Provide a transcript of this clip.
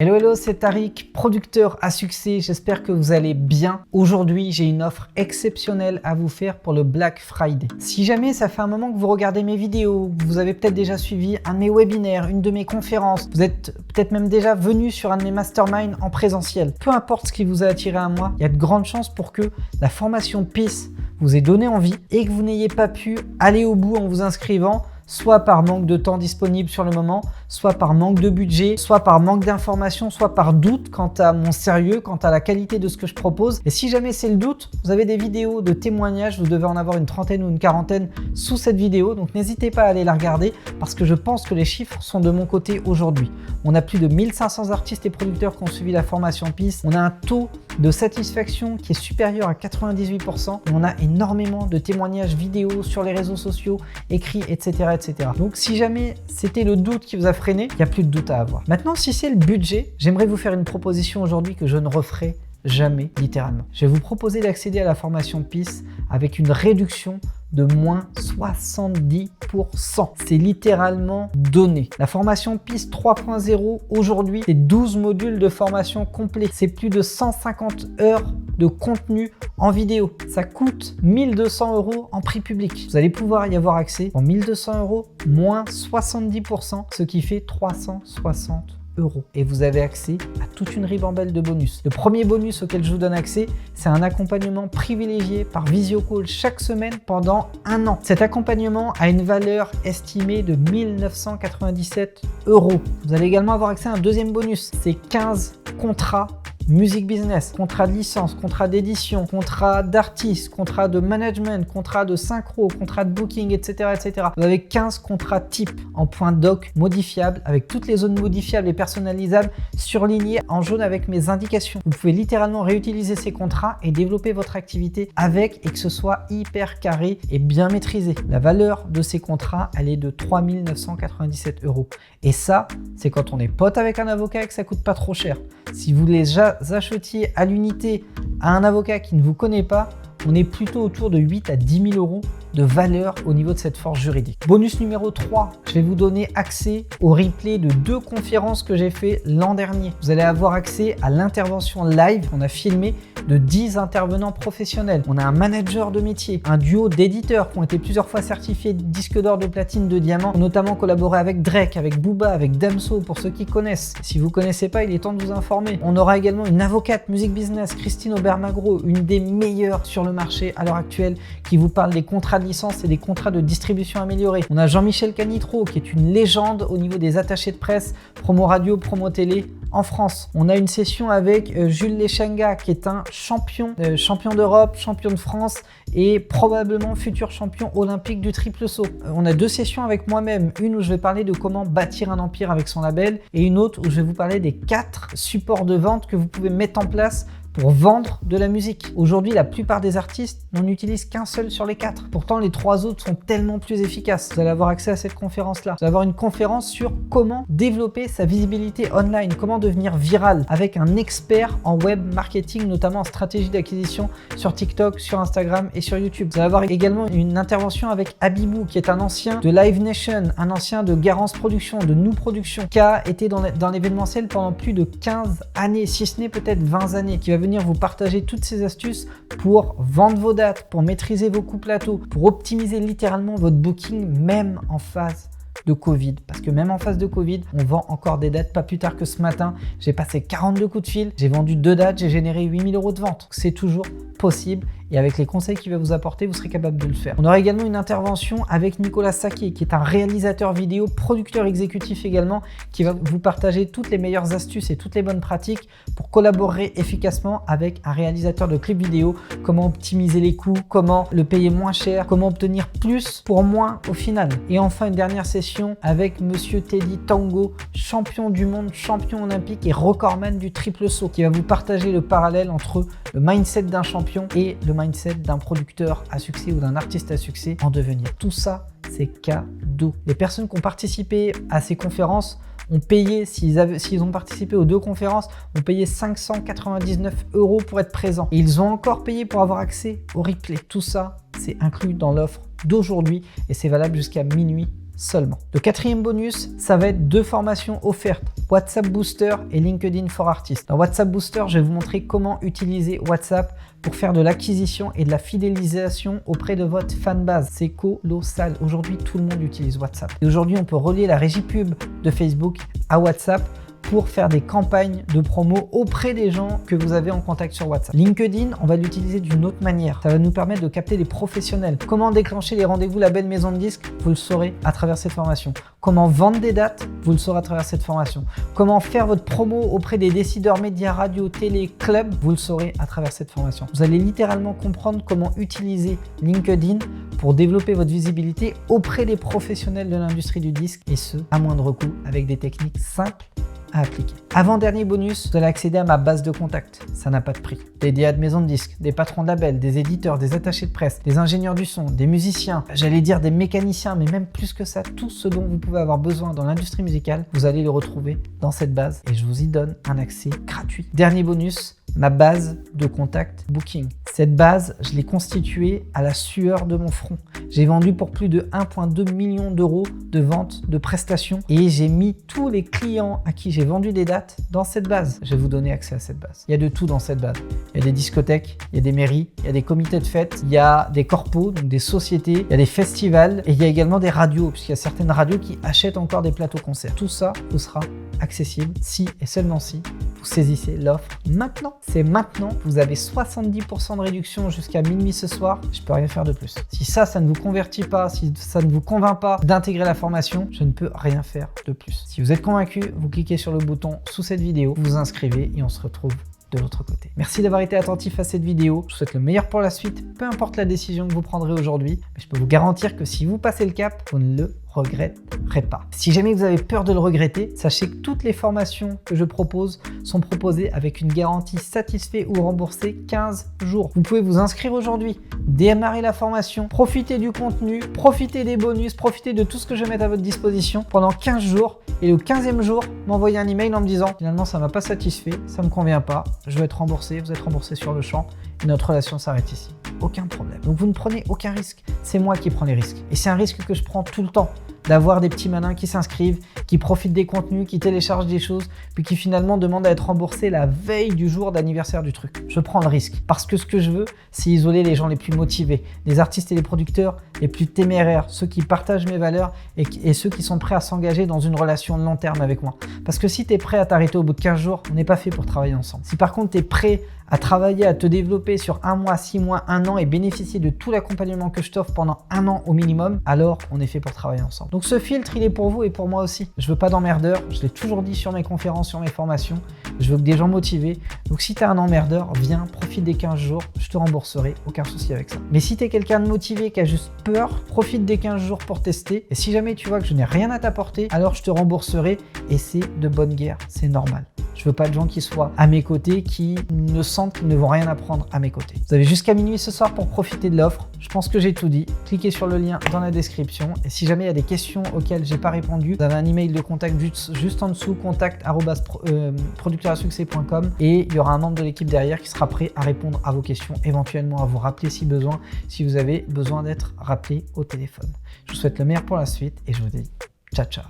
Hello, hello, c'est Tariq, producteur à succès. J'espère que vous allez bien. Aujourd'hui, j'ai une offre exceptionnelle à vous faire pour le Black Friday. Si jamais ça fait un moment que vous regardez mes vidéos, vous avez peut-être déjà suivi un de mes webinaires, une de mes conférences, vous êtes peut-être même déjà venu sur un de mes masterminds en présentiel. Peu importe ce qui vous a attiré à moi, il y a de grandes chances pour que la formation PIS vous ait donné envie et que vous n'ayez pas pu aller au bout en vous inscrivant, soit par manque de temps disponible sur le moment, soit par manque de budget, soit par manque d'informations, soit par doute quant à mon sérieux, quant à la qualité de ce que je propose. Et si jamais c'est le doute, vous avez des vidéos de témoignages, vous devez en avoir une trentaine ou une quarantaine sous cette vidéo, donc n'hésitez pas à aller la regarder parce que je pense que les chiffres sont de mon côté aujourd'hui. On a plus de 1500 artistes et producteurs qui ont suivi la formation PIS, on a un taux de satisfaction qui est supérieur à 98%, et on a énormément de témoignages vidéo sur les réseaux sociaux, écrits, etc. Donc si jamais c'était le doute qui vous a freiné, il n'y a plus de doute à avoir. Maintenant, si c'est le budget, j'aimerais vous faire une proposition aujourd'hui que je ne referai jamais, littéralement. Je vais vous proposer d'accéder à la formation PIS avec une réduction de moins 70%. C'est littéralement donné. La formation PIS 3.0 aujourd'hui, c'est 12 modules de formation complets. C'est plus de 150 heures de contenu en vidéo. Ça coûte 1200 € en prix public. Vous allez pouvoir y avoir accès en 1200 €, moins 70%, ce qui fait 360 €. Et vous avez accès à toute une ribambelle de bonus. Le premier bonus auquel je vous donne accès, c'est un accompagnement privilégié par visio call chaque semaine pendant 1 an. Cet accompagnement a une valeur estimée de 1997 €. Vous allez également avoir accès à un deuxième bonus, c'est 15 contrats musique business, contrat de licence, contrat d'édition, contrat d'artiste, contrat de management, contrat de synchro, contrat de booking, etc. Vous avez 15 contrats types en point doc modifiables avec toutes les zones modifiables et personnalisables surlignées en jaune avec mes indications. Vous pouvez littéralement réutiliser ces contrats et développer votre activité avec et que ce soit hyper carré et bien maîtrisé. La valeur de ces contrats, elle est de 3997 €. Et ça, c'est quand on est pote avec un avocat et que ça coûte pas trop cher. Si vous les achetiez à l'unité à un avocat qui ne vous connaît pas, on est plutôt autour de 8 à 10 000 € de valeur au niveau de cette force juridique. Bonus numéro 3, je vais vous donner accès au replay de 2 conférences que j'ai fait l'an dernier. Vous allez avoir accès à l'intervention live qu'on a filmé de 10 intervenants professionnels. On a un manager de métier, un duo d'éditeurs qui ont été plusieurs fois certifiés disque d'or, de platine, de diamant, notamment collaboré avec Drake, avec Booba, avec Damso, pour ceux qui connaissent. Si vous ne connaissez pas, il est temps de vous informer. On aura également une avocate musique business, Christine Aubert-Magro, une des meilleures sur le marché à l'heure actuelle, qui vous parle des contrats de licence et des contrats de distribution améliorés. On a Jean-Michel Canitro, qui est une légende au niveau des attachés de presse, promo radio, promo télé en France. On a une session avec Jules Lechenga, qui est un champion d'Europe, champion de France et probablement futur champion olympique du triple saut. On a 2 sessions avec moi-même, une où je vais parler de comment bâtir un empire avec son label et une autre où je vais vous parler des 4 supports de vente que vous pouvez mettre en place pour vendre de la musique. Aujourd'hui, la plupart des artistes n'en utilisent qu'un seul sur les 4. Pourtant, les 3 autres sont tellement plus efficaces. Vous allez avoir accès à cette conférence-là. Vous allez avoir une conférence sur comment développer sa visibilité online, comment devenir viral avec un expert en web marketing, notamment en stratégie d'acquisition sur TikTok, sur Instagram et sur YouTube. Vous allez avoir également une intervention avec Abibou, qui est un ancien de Live Nation, un ancien de Garance Production, de Nous Production, qui a été dans l'événementiel pendant plus de 15 années, si ce n'est peut-être 20 années, qui va venir vous partager toutes ces astuces pour vendre vos dates, pour maîtriser vos coûts plateaux, pour optimiser littéralement votre booking même en phase de Covid. Parce que même en phase de Covid, on vend encore des dates. Pas plus tard que ce matin, j'ai passé 42 coups de fil, j'ai vendu 2 dates, j'ai généré 8 000 € de vente. C'est toujours possible et avec les conseils qu'il va vous apporter, vous serez capable de le faire. On aura également une intervention avec Nicolas Saquet, qui est un réalisateur vidéo, producteur exécutif également, qui va vous partager toutes les meilleures astuces et toutes les bonnes pratiques pour collaborer efficacement avec un réalisateur de clips vidéo, comment optimiser les coûts, comment le payer moins cher, comment obtenir plus pour moins au final. Et enfin, une dernière session avec Monsieur Teddy Tango, champion du monde, champion olympique et recordman du triple saut, qui va vous partager le parallèle entre le mindset d'un champion et le mindset d'un producteur à succès ou d'un artiste à succès en devenir. Tout ça, c'est cadeau. Les personnes qui ont participé à ces conférences ont payé, s'ils ont participé aux 2 conférences, ont payé 599 € pour être présents. Et ils ont encore payé pour avoir accès au replay. Tout ça, c'est inclus dans l'offre d'aujourd'hui et c'est valable jusqu'à minuit seulement. Le quatrième bonus, ça va être 2 formations offertes, WhatsApp Booster et LinkedIn for Artists. Dans WhatsApp Booster, je vais vous montrer comment utiliser WhatsApp pour faire de l'acquisition et de la fidélisation auprès de votre fanbase. C'est colossal. Aujourd'hui, tout le monde utilise WhatsApp. Et aujourd'hui, on peut relier la régie pub de Facebook à WhatsApp pour faire des campagnes de promo auprès des gens que vous avez en contact sur WhatsApp. LinkedIn, on va l'utiliser d'une autre manière. Ça va nous permettre de capter des professionnels. Comment déclencher les rendez-vous label maison de disques? Vous le saurez à travers cette formation. Comment vendre des dates? Vous le saurez à travers cette formation. Comment faire votre promo auprès des décideurs médias, radio, télé, club? Vous le saurez à travers cette formation. Vous allez littéralement comprendre comment utiliser LinkedIn pour développer votre visibilité auprès des professionnels de l'industrie du disque, et ce, à moindre coût, avec des techniques simples à appliquer. Avant-dernier bonus, vous allez accéder à ma base de contacts. Ça n'a pas de prix. Des DA de maisons de disques, des patrons de labels, des éditeurs, des attachés de presse, des ingénieurs du son, des musiciens, j'allais dire des mécaniciens, mais même plus que ça, tout ce dont vous pouvez avoir besoin dans l'industrie musicale, vous allez le retrouver dans cette base et je vous y donne un accès gratuit. Dernier bonus, ma base de contact Booking. Cette base, je l'ai constituée à la sueur de mon front. J'ai vendu pour plus de 1,2 million d'euros de ventes de prestations et j'ai mis tous les clients à qui j'ai vendu des dates dans cette base. Je vais vous donner accès à cette base. Il y a de tout dans cette base. Il y a des discothèques, il y a des mairies, il y a des comités de fête, il y a des corpos, donc des sociétés, il y a des festivals et il y a également des radios, puisqu'il y a certaines radios qui achètent encore des plateaux concerts. Tout ça vous sera accessible si et seulement si vous saisissez l'offre maintenant. C'est maintenant. Vous avez 70% de réduction jusqu'à minuit ce soir. Je peux rien faire de plus. Si ça ne vous convertit pas, si ça ne vous convainc pas d'intégrer la formation, je ne peux rien faire de plus. Si vous êtes convaincu, vous cliquez sur le bouton sous cette vidéo, vous vous inscrivez et on se retrouve de l'autre côté. Merci d'avoir été attentif à cette vidéo. Je vous souhaite le meilleur pour la suite, peu importe la décision que vous prendrez aujourd'hui. Mais je peux vous garantir que si vous passez le cap, vous ne le regretterez pas. Si jamais vous avez peur de le regretter, sachez que toutes les formations que je propose sont proposées avec une garantie satisfait ou remboursé 15 jours. Vous pouvez vous inscrire aujourd'hui, démarrer la formation, profiter du contenu, profiter des bonus, profiter de tout ce que je vais mettre à votre disposition pendant 15 jours. Et le 15e jour, m'envoyer un email en me disant finalement ça m'a pas satisfait, ça me convient pas, je vais être remboursé, vous êtes remboursé sur le champ et notre relation s'arrête ici. Aucun problème. Donc vous ne prenez aucun risque, c'est moi qui prends les risques. Et c'est un risque que je prends tout le temps, d'avoir des petits malins qui s'inscrivent, qui profitent des contenus, qui téléchargent des choses, puis qui finalement demandent à être remboursés la veille du jour d'anniversaire du truc. Je prends le risque parce que ce que je veux, c'est isoler les gens les plus motivés, les artistes et les producteurs les plus téméraires, ceux qui partagent mes valeurs et ceux qui sont prêts à s'engager dans une relation de long terme avec moi. Parce que si tu es prêt à t'arrêter au bout de 15 jours, on n'est pas fait pour travailler ensemble. Si par contre tu es prêt à travailler, à te développer sur 1 mois, 6 mois, 1 an et bénéficier de tout l'accompagnement que je t'offre pendant 1 an au minimum, alors on est fait pour travailler ensemble. Donc ce filtre, il est pour vous et pour moi aussi. Je veux pas d'emmerdeurs, je l'ai toujours dit sur mes conférences, sur mes formations, je veux que des gens motivés. Donc si tu es un emmerdeur, viens, profite des 15 jours, je te rembourserai, aucun souci avec ça. Mais si tu es quelqu'un de motivé qui a juste peur, profite des 15 jours pour tester. Et si jamais tu vois que je n'ai rien à t'apporter, alors je te rembourserai et c'est de bonne guerre, c'est normal. Je veux pas de gens qui soient à mes côtés, qui ne sentent qu'ils ne vont rien apprendre à mes côtés. Vous avez jusqu'à minuit ce soir pour profiter de l'offre. Je pense que j'ai tout dit. Cliquez sur le lien dans la description. Et si jamais il y a des questions auxquelles j'ai pas répondu, vous avez un email de contact juste en dessous, contact@producteurasuccès.com, et il y aura un membre de l'équipe derrière qui sera prêt à répondre à vos questions, éventuellement à vous rappeler si besoin, si vous avez besoin d'être rappelé au téléphone. Je vous souhaite le meilleur pour la suite et je vous dis ciao ciao.